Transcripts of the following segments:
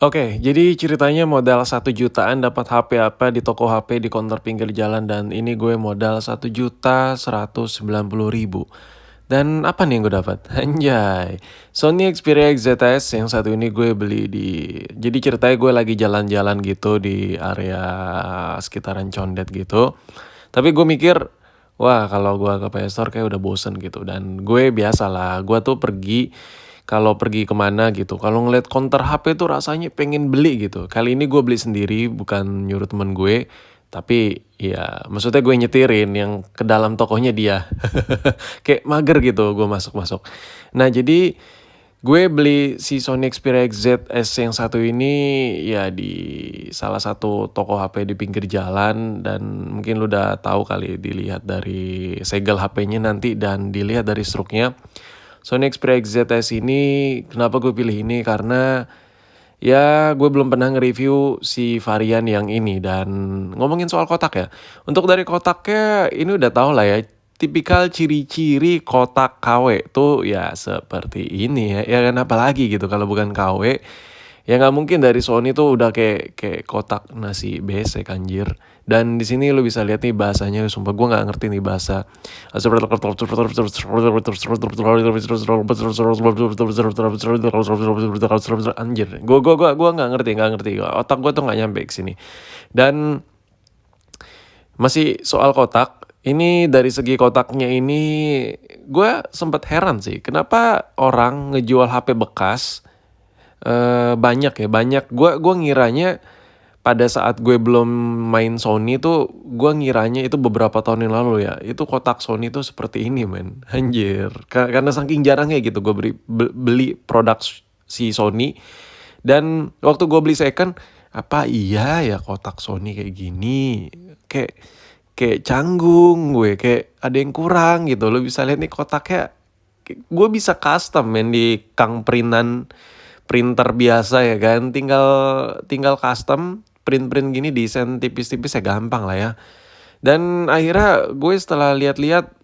Oke, jadi ceritanya modal 1 jutaan dapat HP apa di toko HP di counter pinggir jalan dan ini gue modal 1.190.000. Dan apa nih yang gue dapat? Anjay, Sony Xperia XZS yang satu ini gue beli di. Jadi ceritanya gue lagi jalan-jalan gitu di area sekitaran Condet gitu. Tapi gue mikir, wah kalau gue ke PS Store kayak udah bosen gitu. Dan gue biasa lah, gue tuh kalau pergi kemana gitu, kalau ngeliat counter HP tuh rasanya pengen beli gitu. Kali ini gue beli sendiri, bukan nyuruh temen gue. Tapi ya maksudnya gue nyetirin yang ke dalam tokonya dia. Kayak mager gitu gue masuk-masuk. Nah jadi gue beli si Sony Xperia XZS yang satu ini ya di salah satu toko HP di pinggir jalan. Dan mungkin lu udah tahu kali dilihat dari segel HP-nya nanti dan dilihat dari struknya. Sony Xperia XZS ini kenapa gue pilih ini karena ya gue belum pernah nge-review si varian yang ini. Dan ngomongin soal kotak ya, untuk dari kotaknya ini udah tau lah ya, tipikal ciri-ciri kotak KW tuh ya seperti ini ya kan, apalagi gitu kalau bukan KW. Ya nggak mungkin dari Sony tuh udah kayak kotak nasi besek anjir. Dan di sini lu bisa lihat nih bahasanya, sumpah gue nggak ngerti nih bahasa. Anjir, gue nggak ngerti. Otak gue tuh nggak nyampe ke sini. Dan masih soal kotak, ini dari segi kotaknya ini gue sempat heran sih, kenapa orang ngejual HP bekas banyak ya, banyak. Gua ngiranya pada saat gue belum main Sony tuh, gue ngiranya itu beberapa tahun yang lalu ya, itu kotak Sony tuh seperti ini men, anjir. Karena saking jarangnya gitu gue beli produk si Sony. Dan waktu gue beli second, apa iya ya kotak Sony kayak gini, kayak kayak canggung gue, kayak ada yang kurang gitu. Lo bisa lihat nih kotaknya, gue bisa custom men di Kang printer biasa ya kan, tinggal tinggal custom print gini, desain tipis-tipis ya gampang lah ya. Dan akhirnya gue setelah lihat-lihat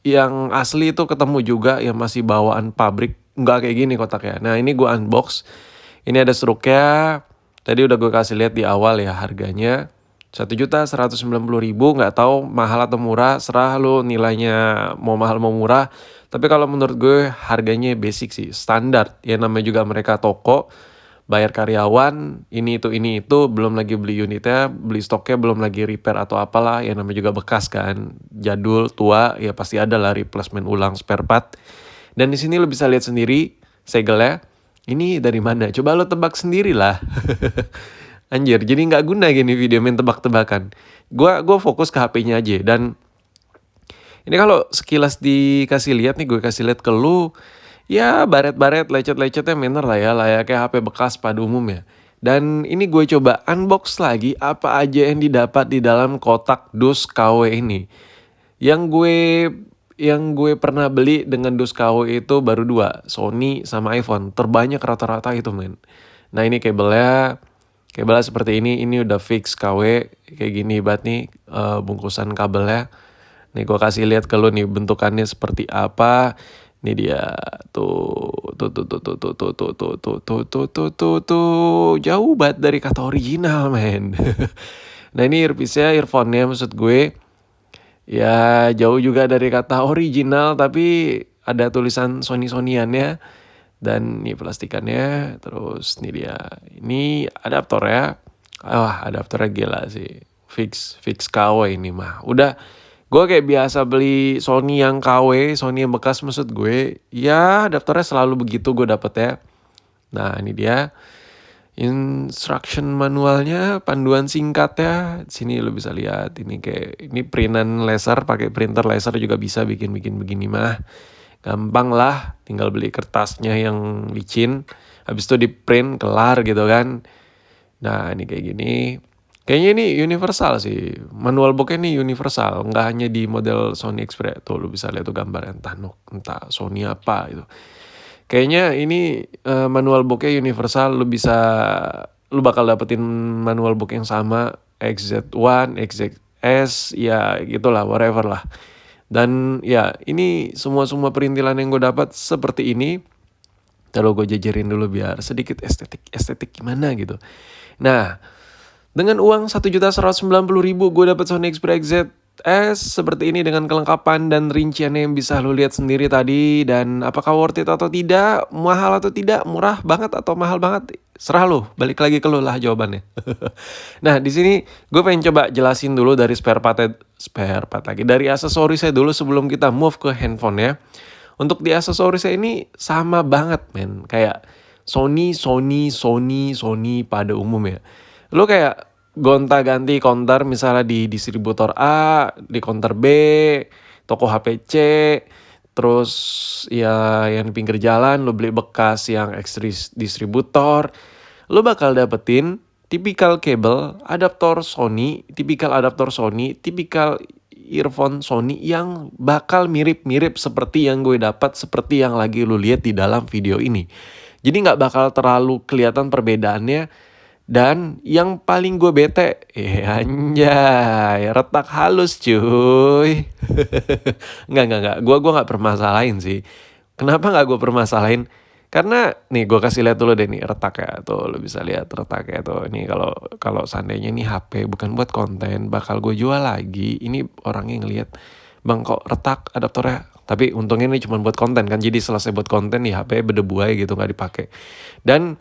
yang asli itu ketemu juga yang masih bawaan pabrik, nggak kayak gini kotaknya. Nah ini gue unbox, ini ada struknya. Tadi udah gue kasih lihat di awal ya harganya 1.190.000. Nggak tahu mahal atau murah, serah lo nilainya mau mahal mau murah. Tapi kalau menurut gue harganya basic sih, standar. Ya namanya juga mereka toko, bayar karyawan, ini itu, belum lagi beli unitnya, beli stoknya, belum lagi repair atau apalah. Ya namanya juga bekas kan, jadul, tua, ya pasti ada lah replacement ulang spare part. Dan di sini lo bisa lihat sendiri segelnya. Ini dari mana? Coba lo tebak sendiri lah. Anjir, jadi nggak guna gini video main tebak-tebakan. Gua fokus ke HP-nya aja. Dan ini kalau sekilas dikasih lihat nih, gue kasih lihat ke lu, ya baret-baret, lecet-lecetnya manner lah ya, layaknya HP bekas pada umumnya. Dan ini gue coba unbox lagi apa aja yang didapat di dalam kotak dus KW ini. Yang gue yang gue pernah beli dengan dus KW itu baru 2, Sony sama iPhone. Terbanyak rata-rata itu men. Nah ini kabelnya seperti ini udah fix KW kayak gini banget nih, bungkusan kabelnya. Nih gue kasih lihat ke lu nih bentukannya seperti apa. Ini dia tuh jauh banget dari kata original men. Nah ini earpiece-nya, earphone-nya maksud gue. Ya jauh juga dari kata original, tapi ada tulisan Sony-Sonyannya. Dan ini plastikannya, terus ini dia. Ini adaptornya. Wah, adaptornya gila sih. Fix KW ini mah. Udah, gue kayak biasa beli Sony yang KW, Sony yang bekas maksud gue. Ya, adaptornya selalu begitu gue dapet ya. Nah, ini dia. Instruction manualnya, panduan singkatnya. Sini lo bisa lihat, ini printan laser, pakai printer laser juga bisa bikin begini mah. Gampang lah, tinggal beli kertasnya yang licin, habis itu di print kelar gitu kan. Nah ini kayak gini, kayaknya ini universal sih, manual booknya ini universal, nggak hanya di model Sony Xperia. Tuh lu bisa lihat tuh gambar entah Sony apa gitu. Kayaknya ini manual booknya universal, lu bakal dapetin manual book yang sama XZ1, XZS, ya gitulah, whatever lah. Dan ya ini semua perintilan yang gue dapat seperti ini. Lalu gue jajarin dulu biar sedikit estetik gimana gitu. Nah, dengan uang 1.190.000 gue dapet Sony Xperia XZ seperti ini dengan kelengkapan dan rinciannya yang bisa lo lihat sendiri tadi. Dan apakah worth it atau tidak, mahal atau tidak, murah banget atau mahal banget, serah lo, balik lagi ke lo lah jawabannya. Nah, di sini gue pengen coba jelasin dulu dari spare part lagi, dari aksesorisnya dulu sebelum kita move ke handphone ya. Untuk di aksesorisnya ini sama banget men, kayak Sony pada umumnya. Lo kayak gonta-ganti counter misalnya di distributor A, di counter B, toko HPC, terus ya yang di pinggir jalan lo beli bekas yang distributor, lo bakal dapetin tipikal kabel, adaptor Sony, tipikal earphone Sony yang bakal mirip-mirip seperti yang gue dapat, seperti yang lagi lo lihat di dalam video ini. Jadi nggak bakal terlalu kelihatan perbedaannya. Dan yang paling gue bete, anjay, retak halus cuy. Enggak. Gue nggak permasalahin sih. Kenapa nggak gue permasalahin? Karena nih gue kasih lihat dulu deh nih retak ya. Tuh lo bisa lihat retak ya tuh. Ini kalau seandainya nih HP bukan buat konten, bakal gue jual lagi. Ini orangnya ngelihat, bang kok retak adaptornya. Tapi untungnya ini cuma buat konten kan. Jadi selesai buat konten nih HP berdebu aja gitu, nggak dipakai. Dan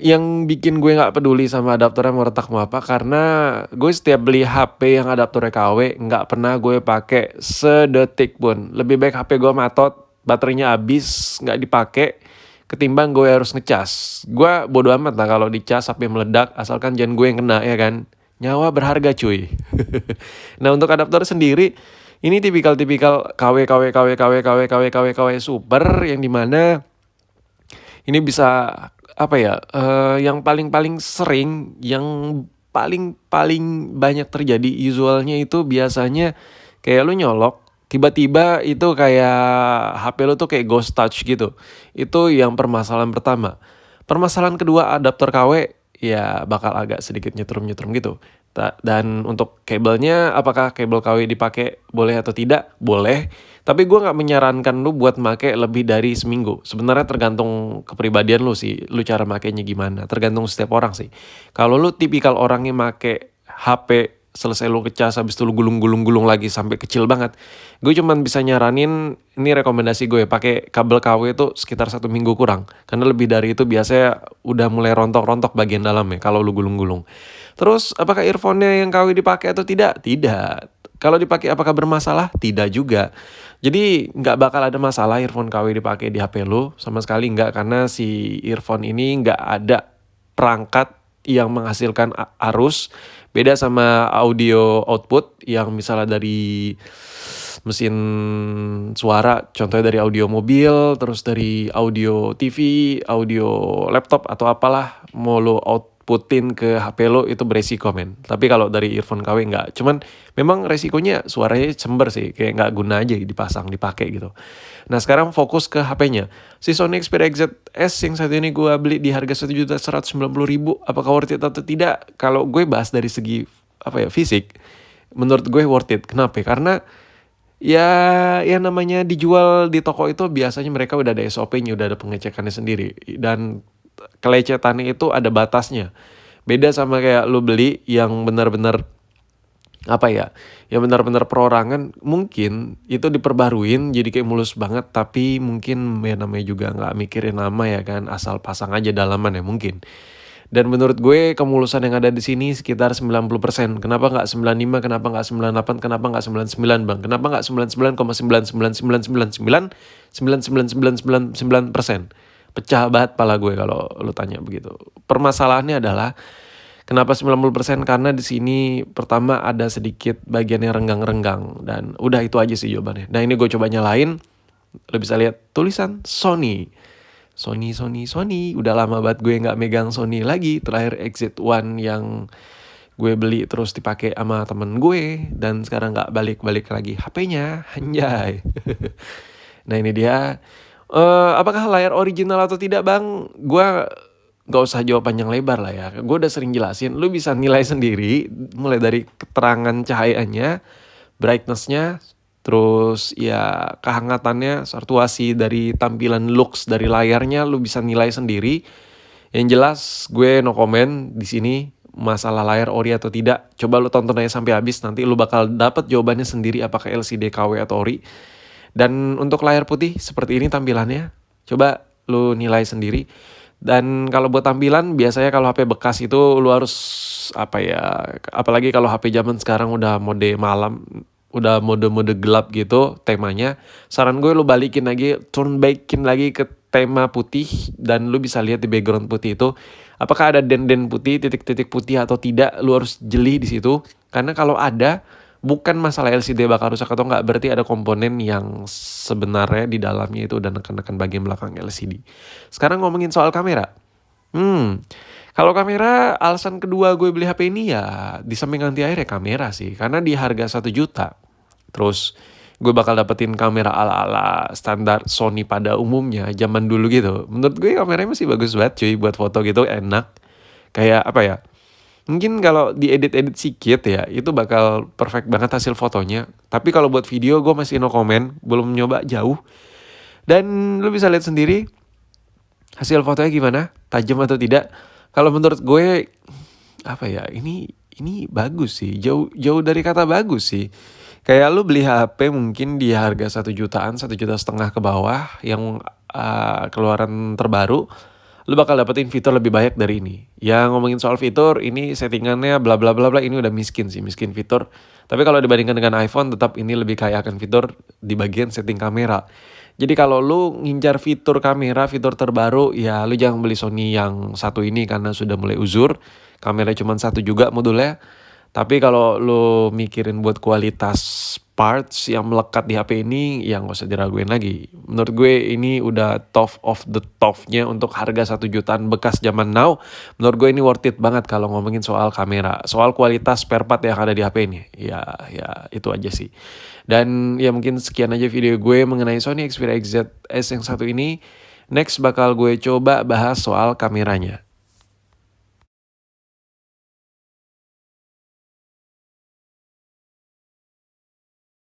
yang bikin gue nggak peduli sama adaptornya mau retak mau apa, karena gue setiap beli HP yang adaptornya KW nggak pernah gue pakai sedetik pun. Lebih baik HP gue matot, baterainya habis nggak dipakai, ketimbang gue harus ngecas. Gue bodo amat lah kalau dicas HP meledak, asalkan jangan gue yang kena ya kan. Nyawa berharga cuy. Nah, untuk adaptor sendiri ini tipikal KW super, yang dimana ini bisa apa ya, yang paling sering, yang paling banyak terjadi usualnya itu biasanya kayak lu nyolok, tiba-tiba itu kayak HP lu tuh kayak ghost touch gitu. Itu yang permasalahan pertama. Permasalahan kedua, adaptor KW ya bakal agak sedikit nyetrum gitu. Dan untuk kabelnya, apakah kabel KW dipakai boleh atau tidak? Boleh. Tapi gue nggak menyarankan lu buat make lebih dari seminggu. Sebenarnya tergantung kepribadian lu sih, lu cara makainya gimana. Tergantung setiap orang sih. Kalau lu tipikal orangnya make HP selesai lu kecas, habis itu lu gulung lagi sampai kecil banget, gue cuman bisa nyaranin, ini rekomendasi gue, pakai kabel KW itu sekitar 1 minggu kurang. Karena lebih dari itu biasanya udah mulai rontok bagian dalamnya kalau lu gulung. Terus apakah earphone-nya yang KW dipakai atau tidak? Tidak. Kalau dipakai apakah bermasalah? Tidak juga. Jadi nggak bakal ada masalah earphone KW dipakai di HP lu, sama sekali nggak, karena si earphone ini nggak ada perangkat yang menghasilkan arus. Beda sama audio output yang misalnya dari mesin suara, contohnya dari audio mobil, terus dari audio TV, audio laptop atau apalah, mau lo outputin ke HP lo, itu beresiko men. Tapi kalau dari earphone KW nggak. Cuman memang resikonya suaranya cember sih, kayak nggak guna aja dipakai gitu. Nah, sekarang fokus ke HP-nya. Si Sony Xperia XZ yang saat ini gue beli di harga 1.190.000, apakah worth it atau tidak? Kalau gue bahas dari segi fisik, menurut gue worth it. Kenapa? Karena ya namanya dijual di toko itu biasanya mereka udah ada SOP-nya, udah ada pengecekannya sendiri, dan kelecetannya itu ada batasnya. Beda sama kayak lu beli yang benar-benar yang benar-benar perorangan, mungkin itu diperbaruin jadi kayak mulus banget, tapi mungkin ya namanya juga nggak mikirin nama ya kan, asal pasang aja dalaman ya mungkin. Dan menurut gue kemulusan yang ada di sini sekitar 90%. Kenapa nggak 95? Kenapa nggak 98? Kenapa nggak 99 bang? Kenapa nggak 99,999999999%? Pecah banget pala gue kalau lu tanya begitu. Permasalahannya adalah kenapa 90%? Karena di sini pertama ada sedikit bagian yang renggang-renggang, dan udah itu aja sih jawabannya. Nah, ini gue coba nyalain, lo bisa lihat tulisan Sony. Udah lama banget gue nggak megang Sony lagi. Terakhir XZ1 yang gue beli terus dipakai sama temen gue, dan sekarang nggak balik lagi HP-nya, anjay. Nah, ini dia. Apakah layar original atau tidak bang? Gue gak usah jawab panjang lebar lah ya. Gue udah sering jelasin. Lu bisa nilai sendiri mulai dari keterangan cahayanya, brightness-nya, Terus ya kehangatannya, satuasi dari tampilan looks dari layarnya lu bisa nilai sendiri. Yang jelas gue no comment di sini masalah layar ori atau tidak. Coba lu tonton aja sampai habis, nanti lu bakal dapet jawabannya sendiri apakah LCD KW atau ori. Dan untuk layar putih seperti ini tampilannya. Coba lu nilai sendiri. Dan kalau buat tampilan biasanya kalau HP bekas itu lu harus apa ya, apalagi kalau HP zaman sekarang udah mode malam, udah mode-mode gelap gitu temanya. Saran gue lu balikin lagi, turn backin lagi ke tema putih dan lu bisa lihat di background putih itu apakah ada den-den putih, titik-titik putih atau tidak. Lu harus jeli di situ. Karena kalau ada, bukan masalah LCD bakal rusak atau enggak, berarti ada komponen yang sebenarnya di dalamnya itu udah neken-neken bagian belakang LCD. Sekarang ngomongin soal kamera. Hmm, kalau kamera, alasan kedua gue beli HP ini ya di samping anti air ya kamera sih. Karena di harga 1 juta, terus gue bakal dapetin kamera ala-ala standar Sony pada umumnya zaman dulu gitu. Menurut gue kameranya masih bagus banget cuy, buat foto gitu enak. Kayak apa ya, mungkin kalau diedit-edit sedikit ya, itu bakal perfect banget hasil fotonya. Tapi kalau buat video gue masih no comment, belum nyoba jauh. Dan lu bisa lihat sendiri hasil fotonya gimana, tajam atau tidak. Kalau menurut gue apa ya, ini bagus sih, jauh jauh dari kata bagus sih. Kayak lu beli HP mungkin di harga 1 jutaan, 1,5 juta ke bawah yang keluaran terbaru, lu bakal dapetin fitur lebih banyak dari ini. Ya ngomongin soal fitur, ini settingannya bla bla bla bla, ini udah miskin sih, miskin fitur. Tapi kalau dibandingkan dengan iPhone, tetap ini lebih kaya akan fitur di bagian setting kamera. Jadi kalau lu ngincar fitur kamera, fitur terbaru, ya lu jangan beli Sony yang satu ini karena sudah mulai uzur. Kamera cuma satu juga modulnya. Tapi kalau lu mikirin buat kualitas parts yang melekat di HP ini, ya nggak usah diraguin lagi. Menurut gue ini udah top of the top-nya untuk harga 1 jutaan bekas zaman now. Menurut gue ini worth it banget kalau ngomongin soal kamera. Soal kualitas spare part yang ada di HP ini. Ya itu aja sih. Dan ya mungkin sekian aja video gue mengenai Sony Xperia XZ S yang satu ini. Next bakal gue coba bahas soal kameranya.